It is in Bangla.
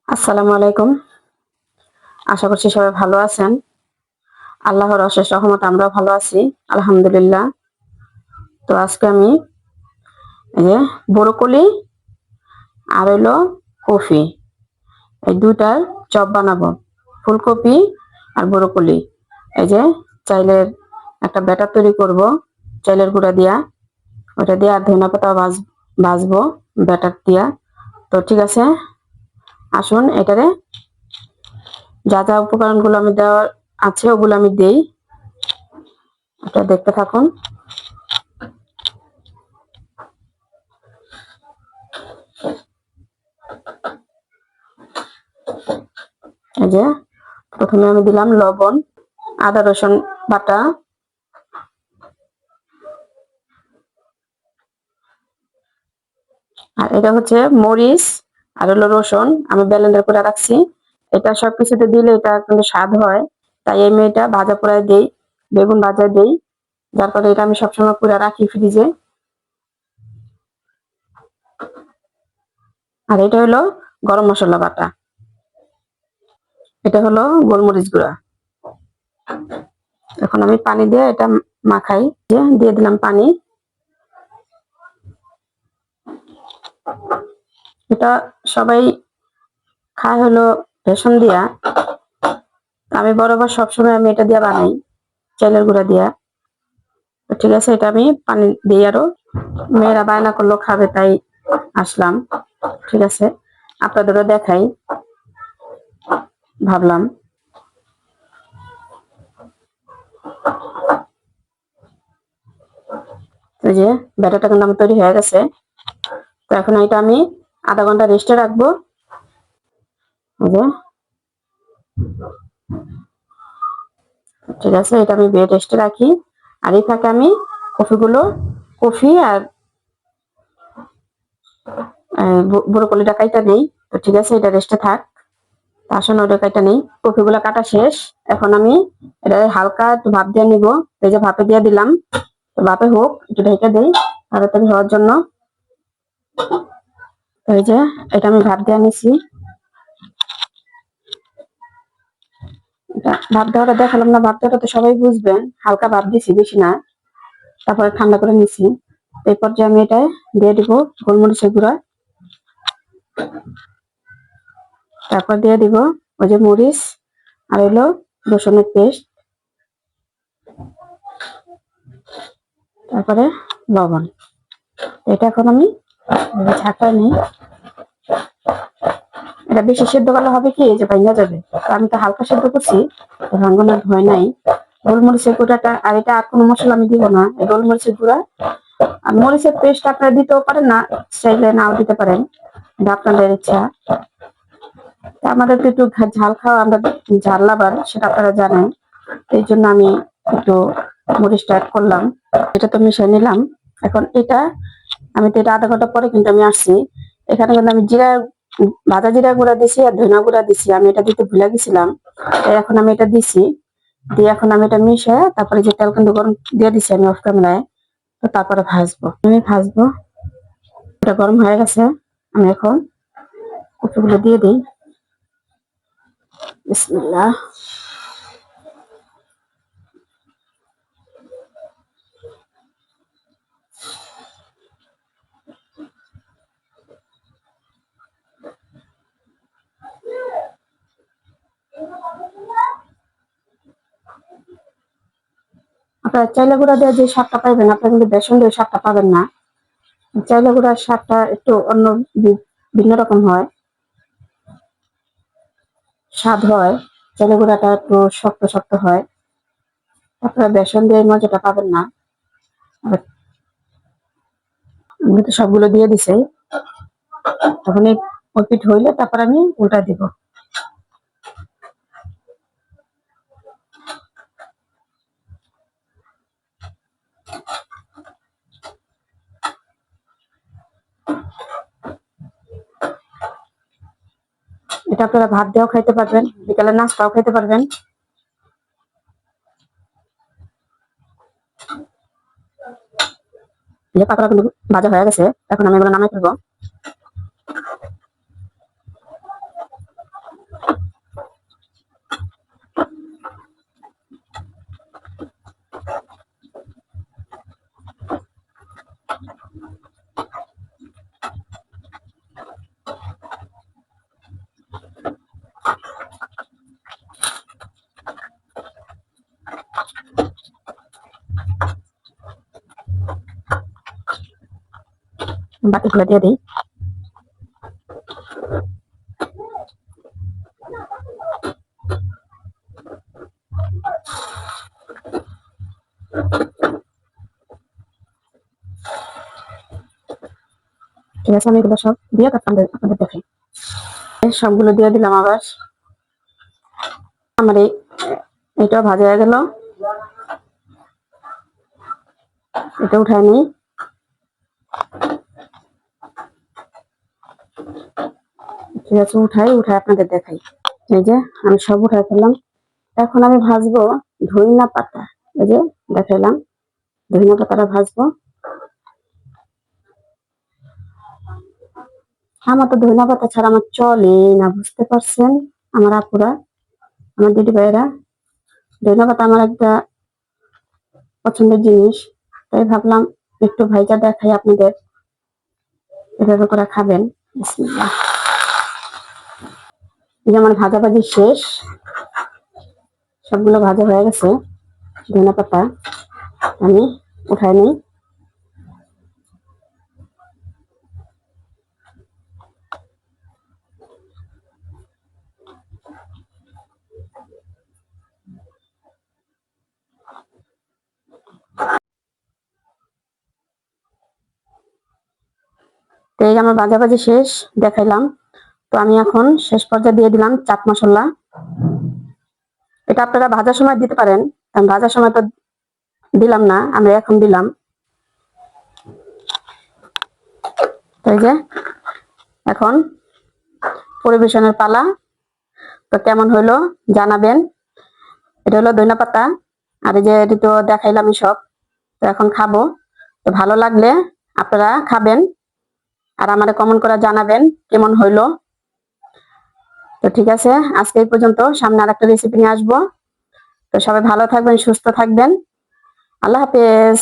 আসসালামু আলাইকুম। আশা করছি সবাই ভালো আছেন। আল্লাহর অশেষ রহমত আমরাও ভালো আছি, আলহামদুলিল্লাহ। তো আজকে আমি এই যে ব্রোকলি আর হইলো কফি, এই দুটার চপ বানাবো। ফুলকপি আর ব্রোকলি, এই যে চাইলের একটা ব্যাটার তৈরি করব চাইলের গুঁড়া দিয়া, ওটা দিয়ে আর ধনিয়া পাতা ভাজবো ব্যাটার দিয়া। তো ঠিক আছে, আসুন এটারে যা যা উপকরণগুলো আমি দেওয়ার আছে ওগুলো আমি দেই, এটা দেখতে থাকুন। এই যে প্রথমে আমি দিলাম লবণ, আদা রসুন বাটা, আর এটা হচ্ছে মরিচ আর হলো রসুন আমি ব্লেন্ডার করে রাখছি। এটা সবকিছুতে দিলে এটা কিন্তু স্বাদ হয়, তাই আমি এটা ভাজা পোড়ায় দেই, বেগুন ভাজা দেই, যার ফলে এটা আমি সবসময় পুরা রাখি ফ্রিজে। আর এটা হলো গরম মশলা বাটা, এটা হলো গোলমরিচ গুঁড়া। এখন আমি পানি দিয়ে এটা মাখাই, দিয়ে দিলাম পানি। এটা সবাই খায় হলো রেশন দিয়া, আমি বরাবর সবসময় আমি এটা দিয়ে বানাই, চালের গুঁড়া দিয়া। ঠিক আছে, এটা আমি পানি দিই, আরো মেয়েরা বায়না করলো খাবে তাই আসলাম। ঠিক আছে, আপনাদেরও দেখাই ভাবলাম। এই যে ব্যাটারটা কিন্তু আমার তৈরি হয়ে গেছে। তো এখন এটা আমি আধা ঘন্টা রেস্টে রাখবো। এই যে ঠিক আছে, এটা আমি বেড রেস্টে রাখি। আর এই ফাঁকে আমি কফি আর ব্রোকলিটা কাইটা নেই। তো ঠিক আছে, এটা রেস্টে থাক। আসলে ওটা কাইটা নেই, কফিগুলো কাটা শেষ। এখন আমি এটা হালকা একটু ভাপ দিয়ে নিব। এই যে ভাপে দিয়ে দিলাম, তো ভাপে হোক, একটু ঢেকে দেই তাড়াতাড়ি হওয়ার জন্য। এই যে এটা আমি ভাপ দিয়ে নিছি, ভাপ দেওয়াটা দেখালাম না, ভাপ দেওয়াটা তো সবাই বুঝবেন, হালকা ভাপ দিছি, বেশি না। তারপরে ঠান্ডা করে নিছি। এরপর যে আমি এটা দিয়ে দিব গোলমরিচের গুঁড়া, তারপর দিয়ে দিব ওই যে মরিচ আর হলো রসুনের পেস্ট, তারপরে লবণ। এটা এখন আমি ঝাঁকায় নিই। এটা বেশি সেদ্ধ করলে হবে কি, এই যে ভাঙা যাবে, আমি তো হালকা সেদ্ধ করছি, ভাঙানোর ভয় নাই। গোলমরিচের গুঁড়াটা আর এটা আর কোনো মশলা আমি দিব না, গোলমরিচের গুঁড়া আর মরিচের পেস্ট আপনারা দিতেও পারেন, না চাইলে নাও দিতে পারেন, এটা আপনাদের ইচ্ছা। আমাদের তো একটু ঝাল খাওয়া, আমরা ঝাল লাভার, সেটা আপনারা জানেন, এই জন্য আমি একটু মরিচটা অ্যাড করলাম। এটা তো মিশিয়ে নিলাম। এখন এটা আমি তো এটা আধা ঘন্টা পরে কিন্তু আমি আসছি, এখানে কিন্তু আমি ভাজা জিরা গুঁড়া দিছি আর ধনিয়া গুঁড়া দিছি, আমি এটা দিতে ভুলে গেছিলাম। তাই এখন আমি এটা দিছি, দিয়ে এখন আমি এটা মিশে তারপরে যে তেল কিন্তু গরম দিয়ে দিছি আমি অফ ক্যামেরায়। তো তারপরে ভাজবো, এটা গরম হয়ে গেছে। আমি এখন কপিগুলো দিয়ে দিই। বিসমিল্লাহ। আপনার চাইলে গুঁড়া দিয়ে যে স্বাদটা পাইবেন, আপনার কিন্তু বেসন দিয়ে স্বাদটা পাবেন না। চাইলে গুঁড়ার স্বাদটা একটু অন্য ভিন্ন রকম হয়, স্বাদ হয়। চাইলে গুঁড়াটা একটু শক্ত শক্ত হয়, আপনারা বেসন দিয়ে মজাটা পাবেন না। আমি তো সবগুলো দিয়ে দিছি, তখন এই পিঠ হইলে তারপর আমি উল্টা দিব। এটা আপনারা ভাত দিয়েও খাইতে পারবেন, বিকালে নাস্তাও খাইতে পারবেন। যে পাকোড়া কিন্তু ভাজা হয়ে গেছে, এখন আমি এগুলো নামাই ফেলবো। বাকিগুলো দিয়ে দিই। ঠিক আছে, আমি এগুলো সব দিয়ে আপনাদের দেখাই। সবগুলো দিয়ে দিলাম। আবার আমার এটাও ভাজা হয়ে গেল, এটা উঠায় নিই। ঠিক আছে, উঠায় আপনাদের দেখাই। এই যে আমি সব উঠায় ফেললাম। এখন আমি ভাজবো ধনিয়া পাতা। এই যে দেখাইলাম, ধনিয়া পাতাটা ভাজবো। আমার তো ধনিয়া পাতা ছাড়া আমার চলে না, বুঝতে পারছেন আমার আপুরা, আমার দিদি ভাইয়েরা। ধনিয়া পাতা আমার একটা পছন্দের জিনিস, তাই ভাবলাম একটু ভাইজা দেখাই আপনাদের, এভাবে করে খাবেন। বিসমিল্লাহ। এই যে আমার ভাজাভাজি শেষ, সবগুলো ভাজা হয়ে গেছে। ধনিয়া পাতা আমি উঠাই নিই। তো এই যে আমার ভাজাভাজি শেষ, দেখাইলাম। তো আমি এখন শেষ পর্যায়ে দিয়ে দিলাম চাট মশলা। এটা আপনারা ভাজার সময় দিতে পারেন, আমি ভাজার সময় তো দিলাম না, আমি এখন দিলাম। তো এই যে এখন পরিবেশনের পালা। তো কেমন হইলো জানাবেন। এটা হলো ধনিয়া পাতা, আর এই যে এটা তো দেখাইলাম সব। তো এখন খাবো। তো ভালো লাগলে আপনারা খাবেন, আর আমারে কমেন্ট করে জানাবেন কেমন হইলো। তো ঠিক আছে, আজকে এই পর্যন্ত। সামনে আরেকটা রেসিপি নিয়ে আসবো। তো সবাই ভালো থাকবেন, সুস্থ থাকবেন। আল্লাহ হাফেজ।